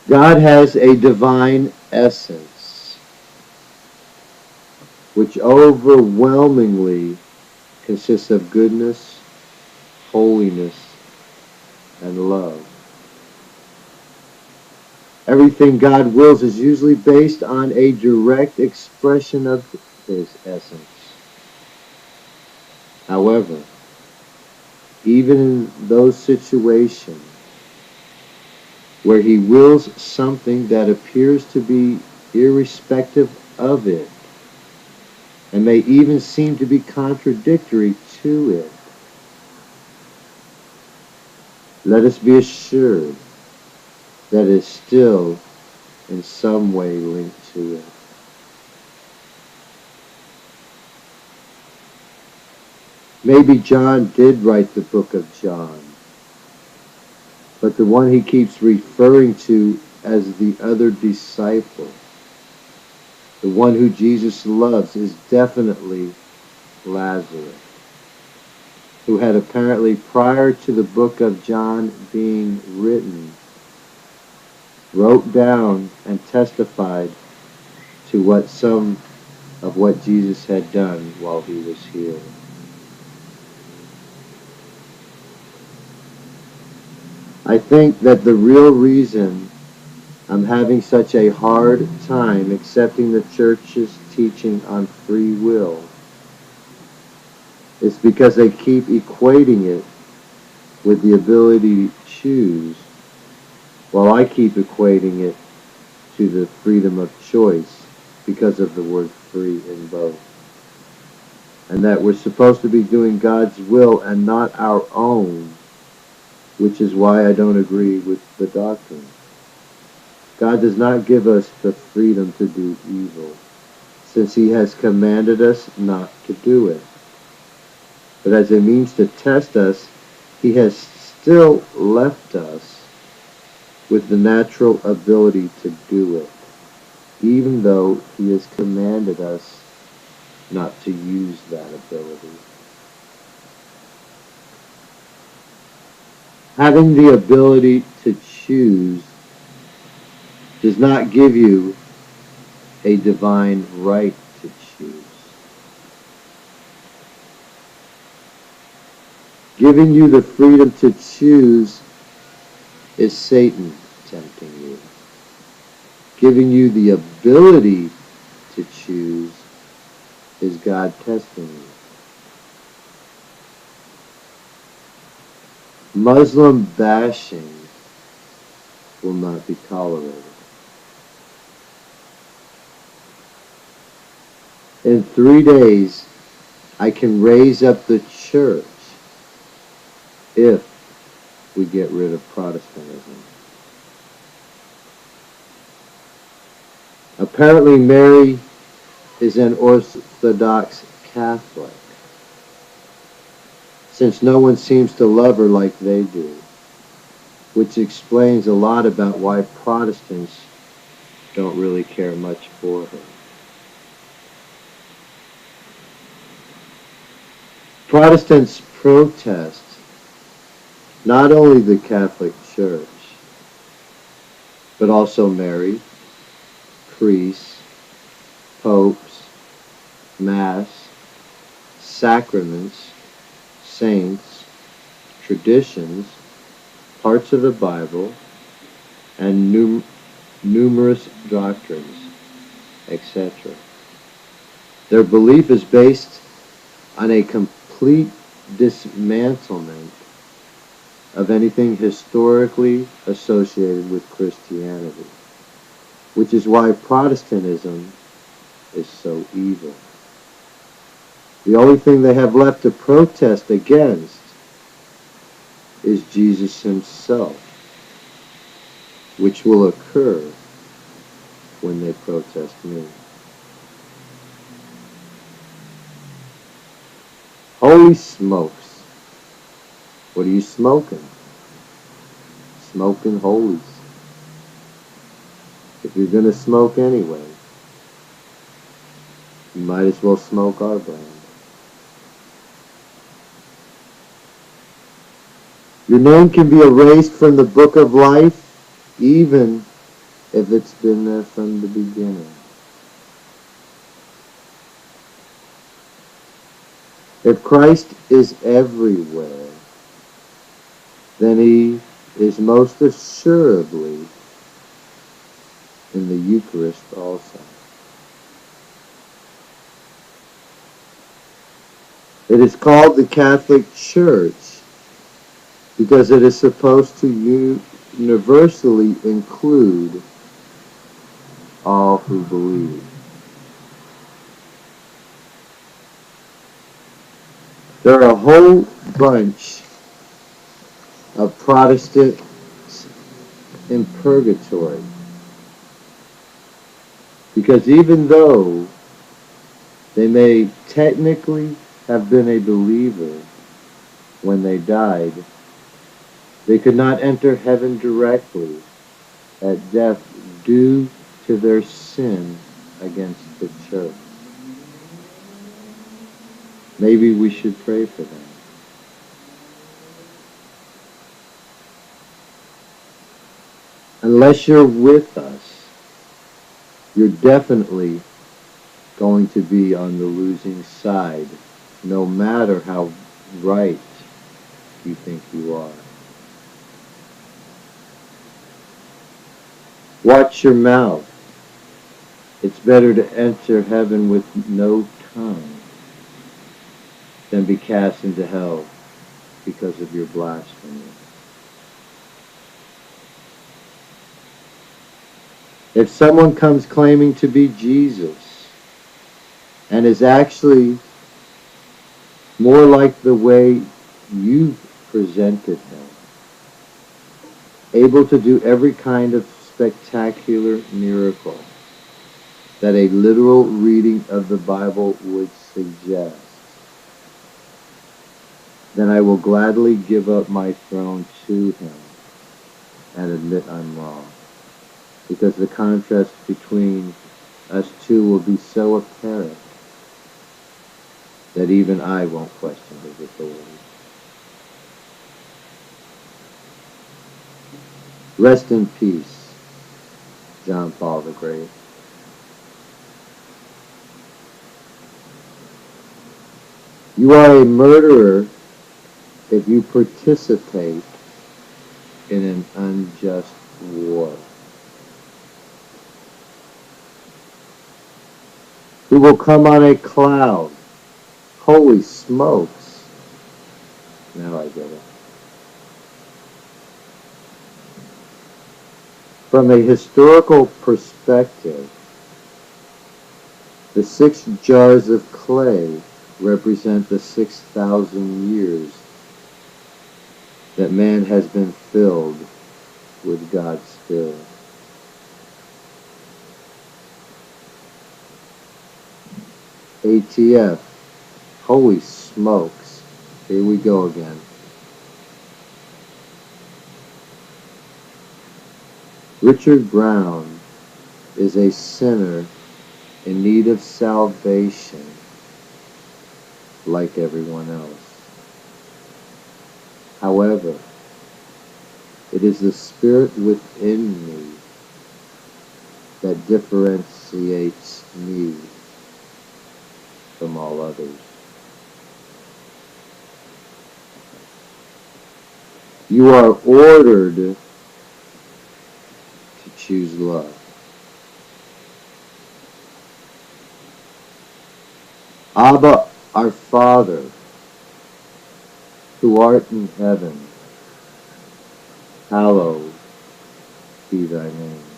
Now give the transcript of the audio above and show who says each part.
Speaker 1: God has a divine essence, which overwhelmingly consists of goodness, holiness, and love. Everything God wills is usually based on a direct expression of His essence. However, even in those situations where He wills something that appears to be irrespective of it, and may even seem to be contradictory to it, let us be assured that it is still in some way linked to it. Maybe John did write the book of John, but the one he keeps referring to as the other disciple, the one who Jesus loves, is definitely Lazarus, who had apparently, prior to the book of John being written, wrote down and testified to some of what Jesus had done while he was here. I think that the real reason I'm having such a hard time accepting the church's teaching on free will is because they keep equating it with the ability to choose, while I keep equating it to the freedom of choice because of the word free in both. And that we're supposed to be doing God's will and not our own, which is why I don't agree with the doctrine. God does not give us the freedom to do evil, since He has commanded us not to do it. But as a means to test us, He has still left us with the natural ability to do it, even though He has commanded us not to use that ability. Having the ability to choose does not give you a divine right to choose. Giving you the freedom to choose is Satan tempting you. Giving you the ability to choose is God testing you. Muslim bashing will not be tolerated. In 3 days, I can raise up the church if we get rid of Protestantism. Apparently, Mary is an Orthodox Catholic, since no one seems to love her like they do, which explains a lot about why Protestants don't really care much for her. Protestants protest not only the Catholic Church, but also Mary, priests, popes, Mass, sacraments, saints, traditions, parts of the Bible, and numerous doctrines, etc. Their belief is based on a complete dismantlement of anything historically associated with Christianity, which is why Protestantism is so evil. The only thing they have left to protest against is Jesus Himself, which will occur when they protest me. Holy smokes. What are you smoking? Smoking holies. If you're going to smoke anyway, you might as well smoke our brand. Your name can be erased from the book of life, even if it's been there from the beginning? If Christ is everywhere, then he is most assuredly in the Eucharist also. It is called the Catholic Church because it is supposed to universally include all who believe. There are a whole bunch of Protestants in purgatory because even though they may technically have been a believer when they died, they could not enter heaven directly at death due to their sin against the church. Maybe we should pray for them. Unless you're with us, you're definitely going to be on the losing side, no matter how right you think you are. Watch your mouth. It's better to enter heaven with no tongue than be cast into hell because of your blasphemy. If someone comes claiming to be Jesus and is actually more like the way you've presented him, able to do every kind of spectacular miracle that a literal reading of the Bible would suggest, then I will gladly give up my throne to him and admit I'm wrong. Because the contrast between us two will be so apparent that even I won't question his authority. Rest in peace, John Paul the Great. You are a murderer if you participate in an unjust war. Who will come on a cloud? Holy smokes. Now I get it. From a historical perspective, the 6 jars of clay represent the 6,000 years that man has been filled with God's Spirit. ATF. Holy smokes. Here we go again. Richard Brown is a sinner in need of salvation like everyone else. However, it is the Spirit within me that differentiates me from all others. You are ordered to choose love. Abba, our Father, who art in heaven, hallowed be thy name.